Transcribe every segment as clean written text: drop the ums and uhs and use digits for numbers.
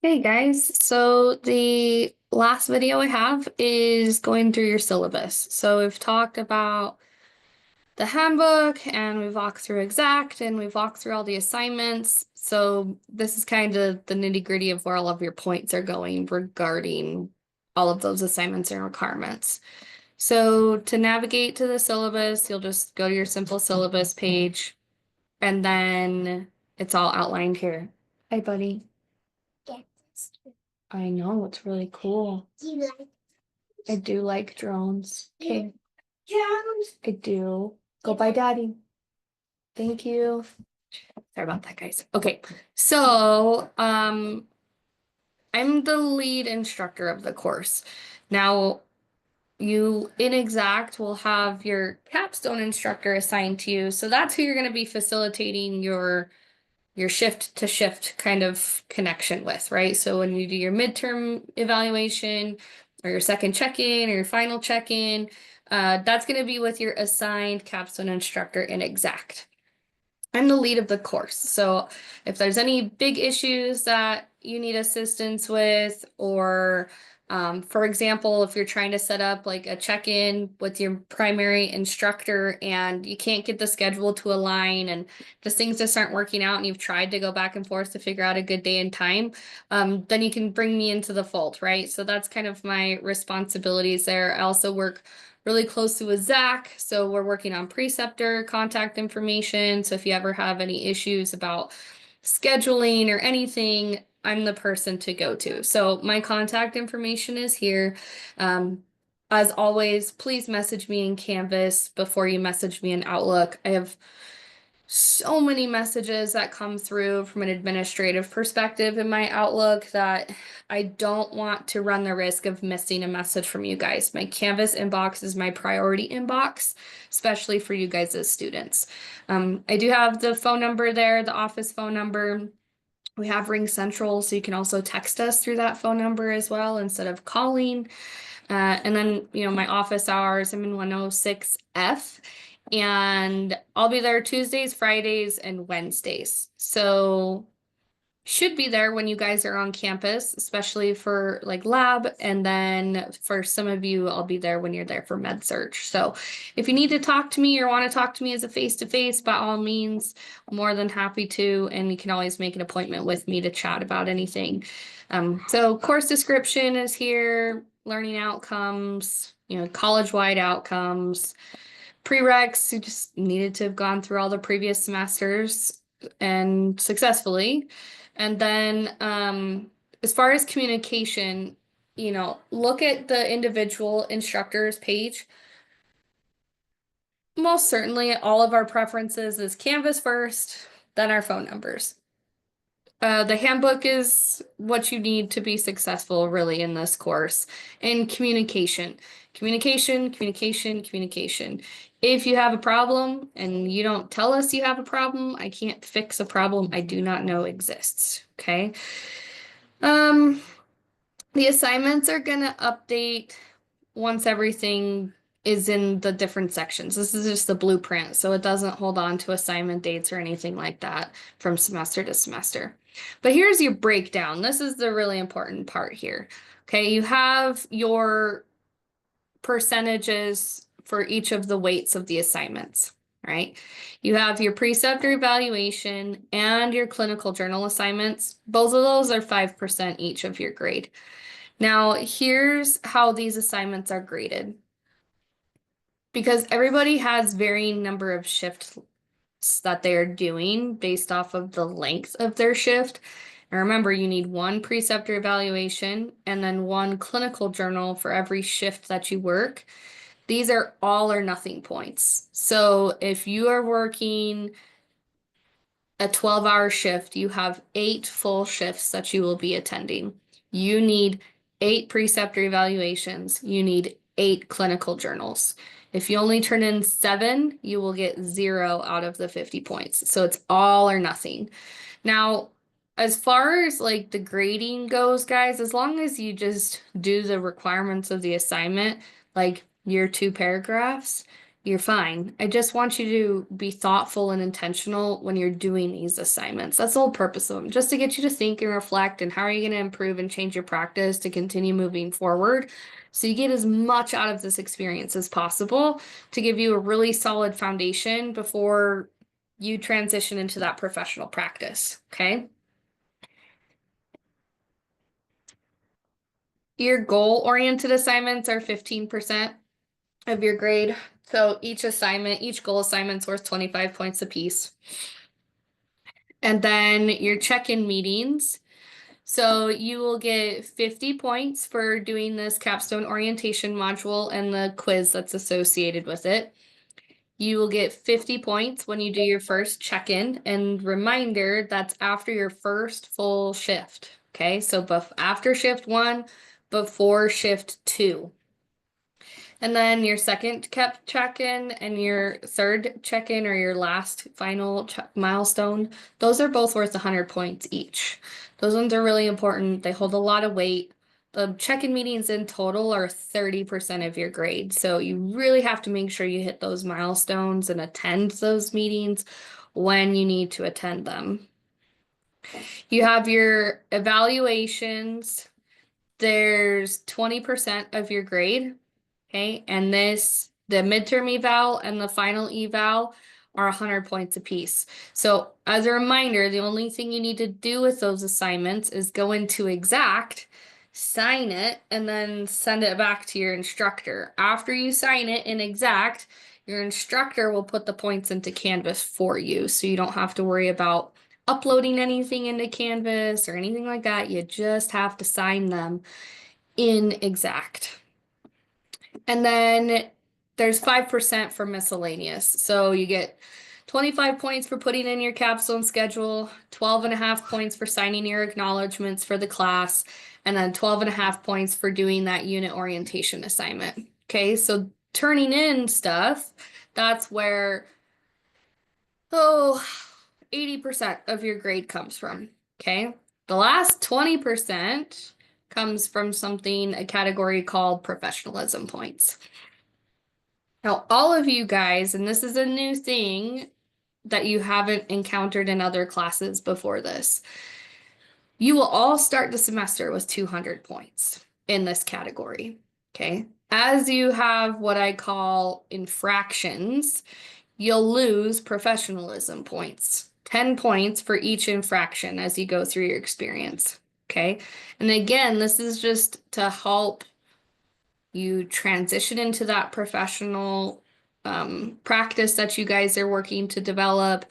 Hey guys, so the last video I have is going through your syllabus. So we've talked about the handbook and we've walked through exact and we've walked through all the assignments. So this is kind of the nitty-gritty of where all of your points are going regarding all of those assignments and requirements. So to navigate to the syllabus, you'll just go to your simple syllabus page and then it's all outlined here. Hi, buddy. I know, it's really cool. I do like drones. Okay. I do. Go by daddy. Thank you. Sorry about that, guys. Okay. So, I'm the lead instructor of the course. Now, you in exact will have your capstone instructor assigned to you. So that's who you're going to be facilitating your shift to shift kind of connection with, right? So when you do your midterm evaluation or your second check-in or your final check-in, that's going to be with your assigned capstone instructor in exact. I'm the lead of the course. So if there's any big issues that you need assistance with, or for example, if you're trying to set up like a check-in with your primary instructor and you can't get the schedule to align and just things just aren't working out and you've tried to go back and forth to figure out a good day and time, then you can bring me into the fold, right? So that's kind of my responsibilities there. I also work really closely with Zach. So we're working on preceptor contact information. So if you ever have any issues about scheduling or anything, I'm the person to go to. So my contact information is here. As always, please message me in Canvas before you message me in Outlook. I have so many messages that come through from an administrative perspective in my Outlook that I don't want to run the risk of missing a message from you guys. My Canvas inbox is my priority inbox, especially for you guys as students. I do have the phone number there, the office phone number. We have Ring Central, so you can also text us through that phone number as well instead of calling. And then, my office hours, I'm in 106F, and I'll be there Tuesdays, Fridays, and Wednesdays. So should be there when you guys are on campus, especially for like lab. And then for some of you, I'll be there when you're there for med search. So if you need to talk to me or want to talk to me as a face-to-face, by all means, I'm more than happy to. And you can always make an appointment with me to chat about anything. So course description is here, learning outcomes, college-wide outcomes, prereqs. You just needed to have gone through all the previous semesters and successfully. And then as far as communication, look at the individual instructors page. Most certainly, all of our preferences is Canvas first, then our phone numbers. The handbook is what you need to be successful really in this course. And communication. Communication, communication, communication. If you have a problem and you don't tell us you have a problem, I can't fix a problem I do not know exists. Okay. Um, the assignments are gonna update once everything is in the different sections. This is just the blueprint, so it doesn't hold on to assignment dates or anything like that from semester to semester. But here's your breakdown. This is the really important part here. Okay, you have your percentages for each of the weights of the assignments, right? You have your preceptor evaluation and your clinical journal assignments. Both of those are 5% each of your grade. Now, here's how these assignments are graded. Because everybody has varying number of shifts that they are doing based off of the length of their shift. And remember, you need one preceptor evaluation and then one clinical journal for every shift that you work. These are all or nothing points. So if you are working a 12-hour shift, you have 8 full shifts that you will be attending. You need 8 preceptor evaluations. You need 8 clinical journals. If you only turn in 7, you will get 0 out of the 50 points. So it's all or nothing. Now, as far as like the grading goes, guys, as long as you just do the requirements of the assignment, like your 2 paragraphs, You're fine. I just want you to be thoughtful and intentional when you're doing these assignments. That's the whole purpose of them, just to get you to think and reflect and how are you going to improve and change your practice to continue moving forward. So you get as much out of this experience as possible to give you a really solid foundation before you transition into that professional practice. Okay. Your goal-oriented assignments are 15% of your grade. So each assignment, each goal assignment's worth 25 points apiece. And then your check-in meetings. So you will get 50 points for doing this capstone orientation module and the quiz that's associated with it. You will get 50 points when you do your first check-in, and reminder, that's after your first full shift. Okay, so after shift 1, before shift 2. And then your second check-in and your third check-in or your last final milestone, those are both worth 100 points each. Those ones are really important. They hold a lot of weight. The check-in meetings in total are 30% of your grade. So you really have to make sure you hit those milestones and attend those meetings when you need to attend them. You have your evaluations. There's 20% of your grade. Okay, and the midterm eval and the final eval are 100 points apiece. So as a reminder, the only thing you need to do with those assignments is go into Exact, sign it, and then send it back to your instructor. After you sign it in Exact, your instructor will put the points into Canvas for you, so you don't have to worry about uploading anything into Canvas or anything like that. You just have to sign them in Exact. And then there's 5% for miscellaneous. So you get 25 points for putting in your capstone schedule, 12.5 points for signing your acknowledgments for the class, and then 12.5 points for doing that unit orientation assignment. Okay, so turning in stuff, that's where, 80% of your grade comes from. Okay, the last 20% comes from a category called professionalism points. Now, all of you guys, and this is a new thing that you haven't encountered in other classes before this, you will all start the semester with 200 points in this category, okay? As you have what I call infractions, you'll lose professionalism points, 10 points for each infraction as you go through your experience, okay? And again, this is just to help you transition into that professional practice that you guys are working to develop,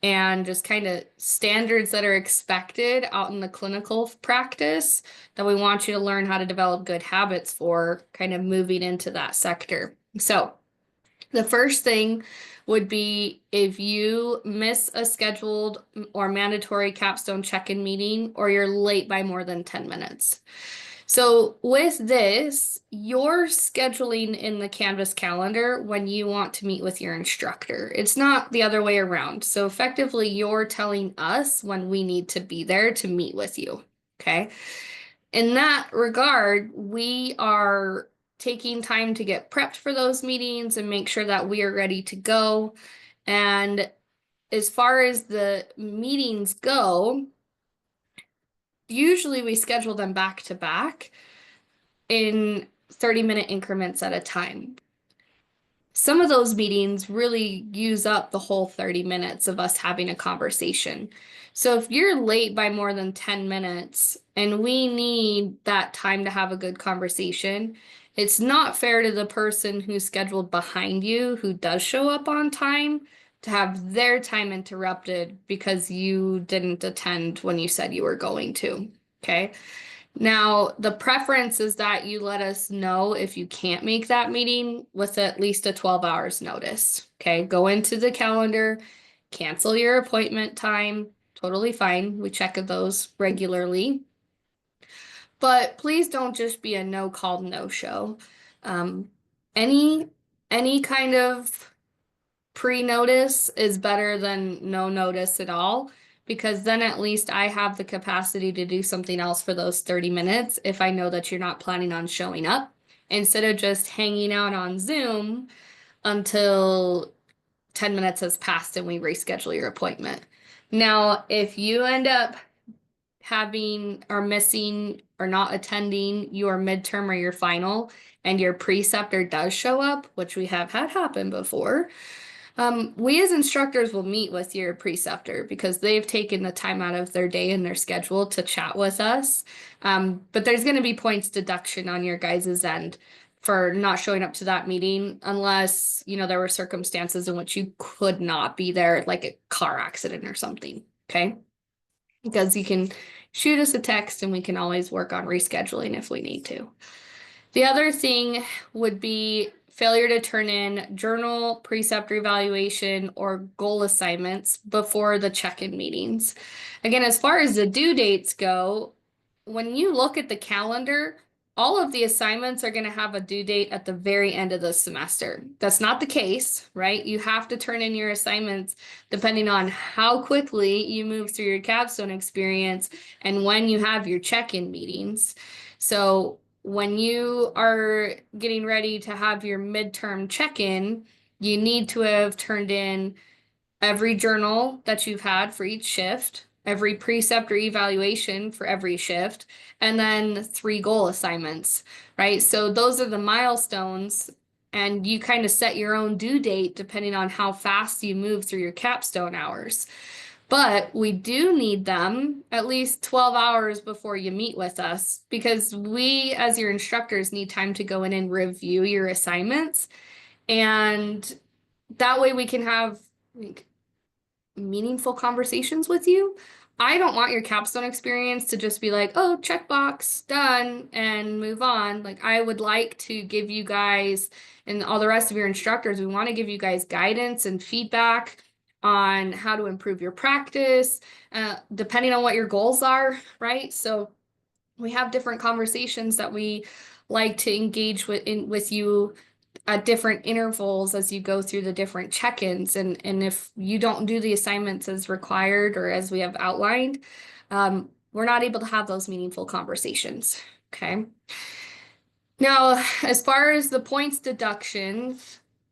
and just kind of standards that are expected out in the clinical practice that we want you to learn how to develop good habits for kind of moving into that sector. So the first thing would be if you miss a scheduled or mandatory capstone check-in meeting or you're late by more than 10 minutes. So with this, you're scheduling in the Canvas calendar when you want to meet with your instructor. It's not the other way around. So effectively, you're telling us when we need to be there to meet with you, okay? In that regard, we are taking time to get prepped for those meetings and make sure that we are ready to go. And as far as the meetings go, usually we schedule them back to back in 30-minute increments at a time. Some of those meetings really use up the whole 30 minutes of us having a conversation. So if you're late by more than 10 minutes and we need that time to have a good conversation, it's not fair to the person who's scheduled behind you who does show up on time to have their time interrupted because you didn't attend when you said you were going to, okay? Now, the preference is that you let us know if you can't make that meeting with at least a 12 hours notice, okay? Go into the calendar, cancel your appointment time, totally fine. We check those regularly. But please don't just be a no call, no show. Any kind of pre-notice is better than no notice at all, because then at least I have the capacity to do something else for those 30 minutes if I know that you're not planning on showing up. Instead of just hanging out on Zoom, until 10 minutes has passed and we reschedule your appointment. Now, if you end up having or missing or not attending your midterm or your final and your preceptor does show up, which we have had happen before, we as instructors will meet with your preceptor because they've taken the time out of their day and their schedule to chat with us. But there's going to be points deduction on your guys' end for not showing up to that meeting unless, there were circumstances in which you could not be there, like a car accident or something. Okay. Because you can shoot us a text and we can always work on rescheduling if we need to. The other thing would be failure to turn in journal, preceptor evaluation, or goal assignments before the check-in meetings. Again, as far as the due dates go, when you look at the calendar, all of the assignments are going to have a due date at the very end of the semester. That's not the case, right? You have to turn in your assignments depending on how quickly you move through your capstone experience and when you have your check-in meetings. So when you are getting ready to have your midterm check-in, you need to have turned in every journal that you've had for each shift, every preceptor evaluation for every shift, and then 3 goal assignments, right? So those are the milestones, and you kind of set your own due date depending on how fast you move through your capstone hours. But we do need them at least 12 hours before you meet with us because we, as your instructors, need time to go in and review your assignments. And that way we can have meaningful conversations with you. I don't want your capstone experience to just be like, oh, checkbox, done, and move on. Like, I would like to give you guys and all the rest of your instructors, we want to give you guys guidance and feedback on how to improve your practice, depending on what your goals are, right? So we have different conversations that we like to engage with you at different intervals as you go through the different check-ins. And if you don't do the assignments as required or as we have outlined, we're not able to have those meaningful conversations. Okay. Now, as far as the points deduction,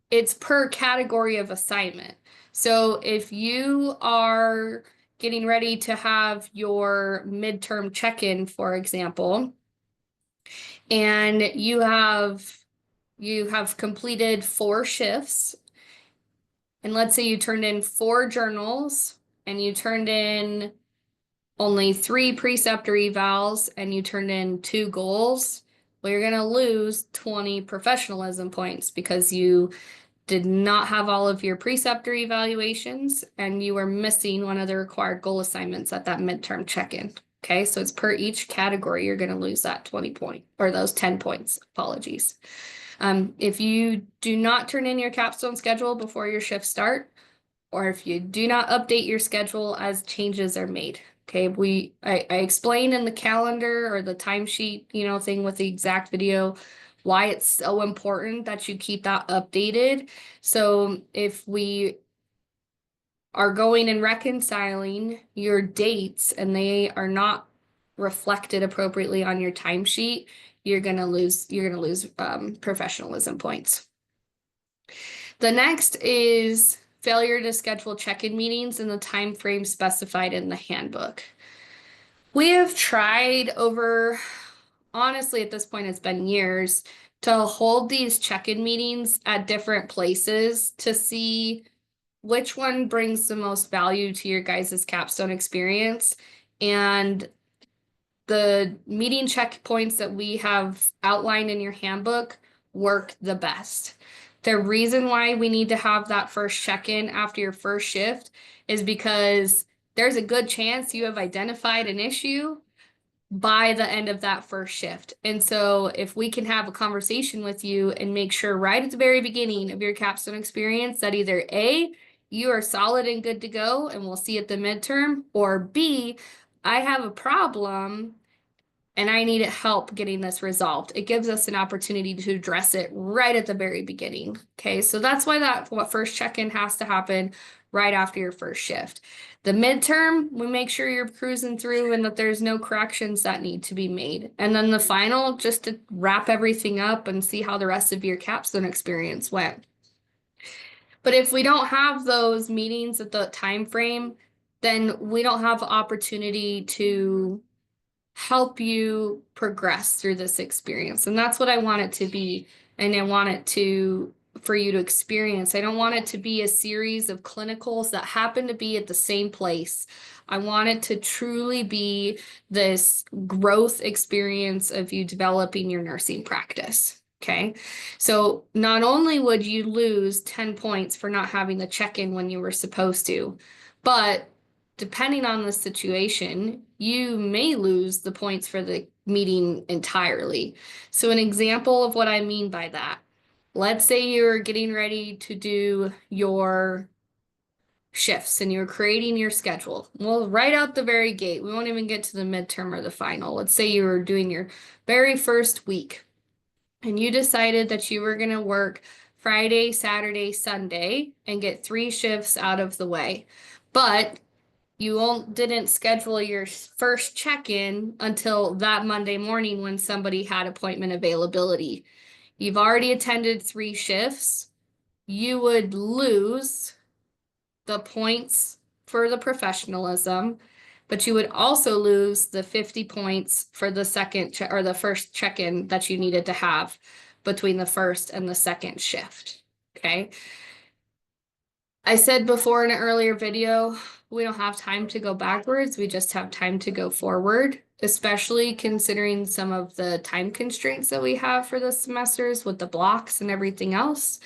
it's per category of assignment. So if you are getting ready to have your midterm check-in, for example, and you have completed 4 shifts, and let's say you turned in 4 journals and you turned in only 3 preceptor evals and you turned in 2 goals, well, you're going to lose 20 professionalism points because you did not have all of your preceptor evaluations and you were missing one of the required goal assignments at that midterm check-in. Okay, so it's per each category, you're going to lose that 20 point or those 10 points. Apologies. If you do not turn in your capstone schedule before your shifts start, or if you do not update your schedule as changes are made. Okay, I explained in the calendar or the timesheet, thing with the exact video why it's so important that you keep that updated. So if we are going and reconciling your dates and they are not reflected appropriately on your timesheet, you're gonna lose professionalism points. The next is failure to schedule check-in meetings in the time frame specified in the handbook. We have tried honestly, at this point, it's been years, to hold these check-in meetings at different places to see which one brings the most value to your guys' capstone experience. And the meeting checkpoints that we have outlined in your handbook work the best. The reason why we need to have that first check-in after your first shift is because there's a good chance you have identified an issue by the end of that first shift. And so if we can have a conversation with you and make sure right at the very beginning of your capstone experience that either A, you are solid and good to go and we'll see at the midterm, or B, I have a problem and I need help getting this resolved. It gives us an opportunity to address it right at the very beginning. Okay, so that's why what first check-in has to happen right after your first shift. The midterm, we make sure you're cruising through and that there's no corrections that need to be made. And then the final, just to wrap everything up and see how the rest of your capstone experience went. But if we don't have those meetings at the time frame, then we don't have opportunity to help you progress through this experience. And that's what I want it to be. And I want it to for you to experience. I don't want it to be a series of clinicals that happen to be at the same place. I want it to truly be this growth experience of you developing your nursing practice. Okay. So not only would you lose 10 points for not having the check-in when you were supposed to, but depending on the situation, you may lose the points for the meeting entirely. So an example of what I mean by that, let's say you're getting ready to do your shifts and you're creating your schedule. Well, right out the very gate, we won't even get to the midterm or the final. Let's say you were doing your very first week and you decided that you were going to work Friday, Saturday, Sunday and get 3 shifts out of the way. But you didn't schedule your first check-in until that Monday morning when somebody had appointment availability. You've already attended 3 shifts. You would lose the points for the professionalism, but you would also lose the 50 points for the or the first check-in that you needed to have between the first and the second shift. Okay. I said before in an earlier video, we don't have time to go backwards. We just have time to go forward, especially considering some of the time constraints that we have for the semesters with the blocks and everything else.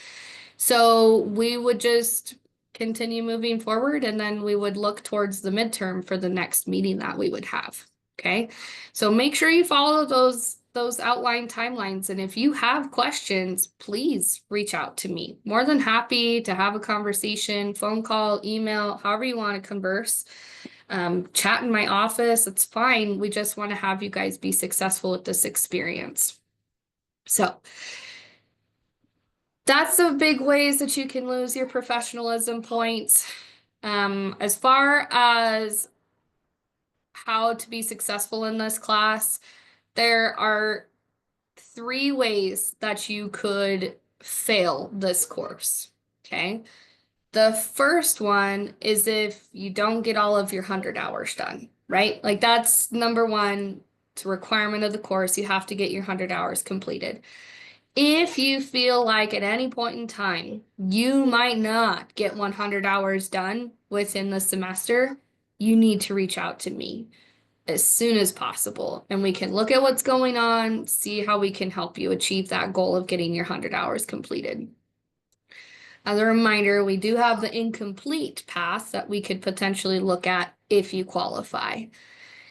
So we would just continue moving forward and then we would look towards the midterm for the next meeting that we would have. Okay. So make sure you follow those outlined timelines. And if you have questions, please reach out to me. More than happy to have a conversation, phone call, email, however you want to converse. Chat in my office, it's fine. We just want to have you guys be successful with this experience. So that's the big ways that you can lose your professionalism points. As far as how to be successful in this class, there are 3 ways that you could fail this course. Okay. The first one is if you don't get all of your 100 hours done, right? Like that's number 1. It's a requirement of the course. You have to get your 100 hours completed. If you feel like at any point in time, you might not get 100 hours done within the semester, you need to reach out to me as soon as possible. And we can look at what's going on, see how we can help you achieve that goal of getting your 100 hours completed. As a reminder, we do have the incomplete path that we could potentially look at if you qualify.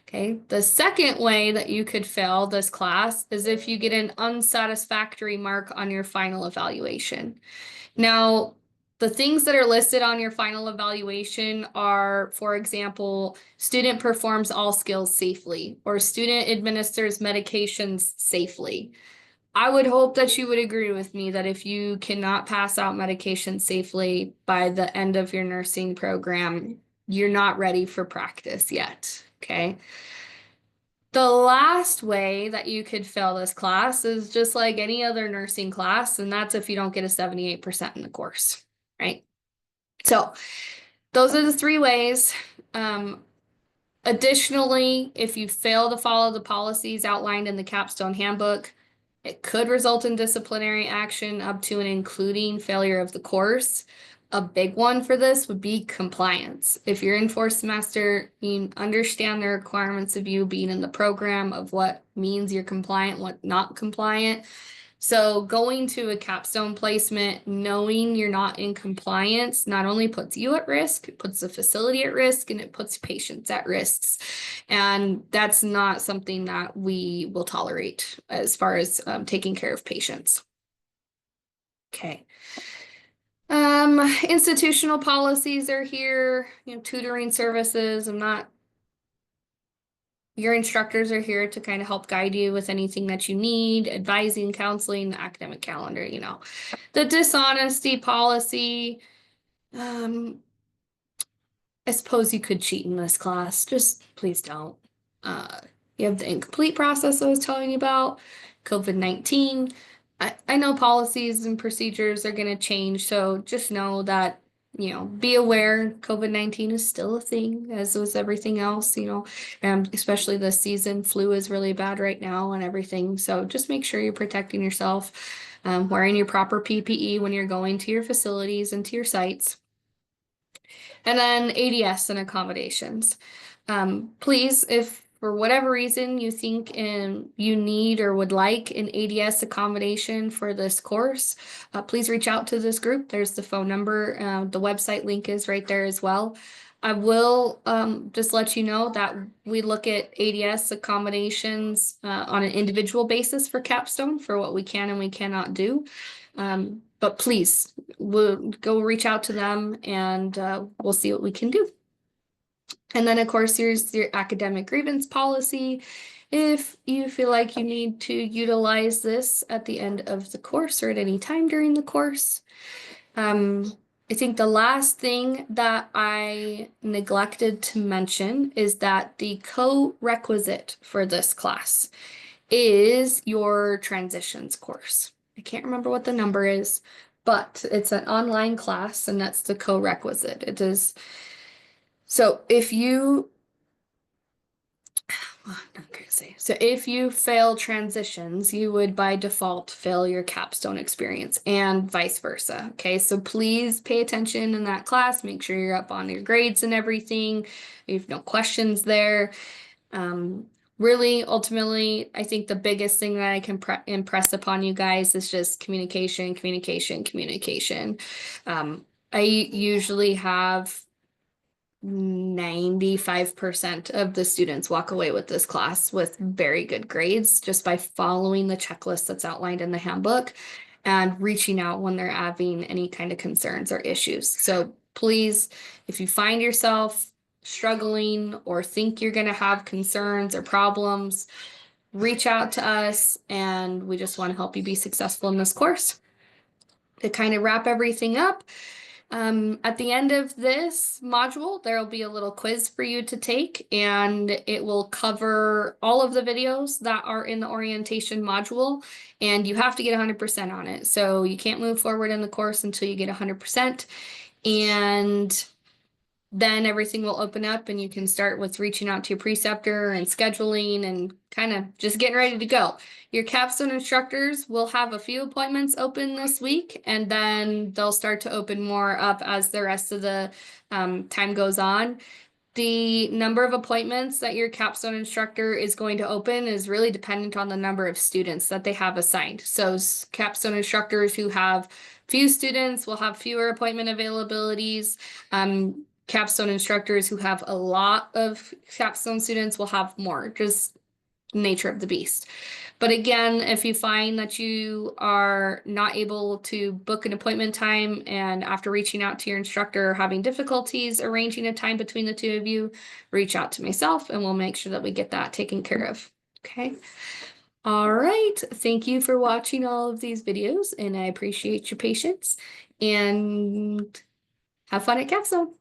Okay, the second way that you could fail this class is if you get an unsatisfactory mark on your final evaluation. Now, the things that are listed on your final evaluation are, for example, student performs all skills safely, or student administers medications safely. I would hope that you would agree with me that if you cannot pass out medication safely by the end of your nursing program, you're not ready for practice yet, okay? The last way that you could fail this class is just like any other nursing class, and that's if you don't get a 78% in the course, right? So those are the 3 ways. Additionally, if you fail to follow the policies outlined in the capstone handbook, it could result in disciplinary action up to and including failure of the course. A big one for this would be compliance. If you're in 4th semester, you understand the requirements of you being in the program of what means you're compliant, what not compliant. So going to a capstone placement, knowing you're not in compliance, not only puts you at risk, it puts the facility at risk, and it puts patients at risks. And that's not something that we will tolerate as far as taking care of patients. Okay. Institutional policies are here, tutoring services. Your instructors are here to kind of help guide you with anything that you need, advising, counseling, the academic calendar, the dishonesty policy. I suppose you could cheat in this class, just please don't. You have the incomplete process I was telling you about, COVID-19. I know policies and procedures are going to change, so just know that, be aware COVID-19 is still a thing, as was everything else, and especially this season. Flu is really bad right now and everything. So just make sure you're protecting yourself, wearing your proper PPE when you're going to your facilities and to your sites. And then ADS and accommodations. Please, if for whatever reason you think you need or would like an ADS accommodation for this course, please reach out to this group. There's the phone number. The website link is right there as well. I will just let you know that we look at ADS accommodations on an individual basis for Capstone for what we can and we cannot do. But please, we'll go reach out to them and we'll see what we can do. And then, of course, here's your academic grievance policy. If you feel like you need to utilize this at the end of the course or at any time during the course. I think the last thing that I neglected to mention is that the co-requisite for this class is your transitions course. I can't remember what the number is, but it's an online class and that's the co-requisite. It is. So if you, I'm not gonna say. So if you fail transitions, you would by default fail your capstone experience and vice versa. Okay, so please pay attention in that class. Make sure you're up on your grades and everything. You have no questions there. Really, ultimately, I think the biggest thing that I can impress upon you guys is just communication, communication, communication. I usually have 95% of the students walk away with this class with very good grades just by following the checklist that's outlined in the handbook and reaching out when they're having any kind of concerns or issues. So please, if you find yourself struggling or think you're going to have concerns or problems, reach out to us and we just want to help you be successful in this course. To kind of wrap everything up, at the end of this module, there will be a little quiz for you to take, and it will cover all of the videos that are in the orientation module, and you have to get 100% on it. So you can't move forward in the course until you get 100%. And then everything will open up and you can start with reaching out to your preceptor and scheduling and kind of just getting ready to go. Your capstone instructors will have a few appointments open this week, and then they'll start to open more up as the rest of the time goes on. The number of appointments that your capstone instructor is going to open is really dependent on the number of students that they have assigned. So capstone instructors who have few students will have fewer appointment availabilities. Capstone instructors who have a lot of capstone students will have more, just nature of the beast. But again, if you find that you are not able to book an appointment time and after reaching out to your instructor having difficulties arranging a time between the two of you, reach out to myself and we'll make sure that we get that taken care of. Okay. All right. Thank you for watching all of these videos and I appreciate your patience and have fun at Capstone.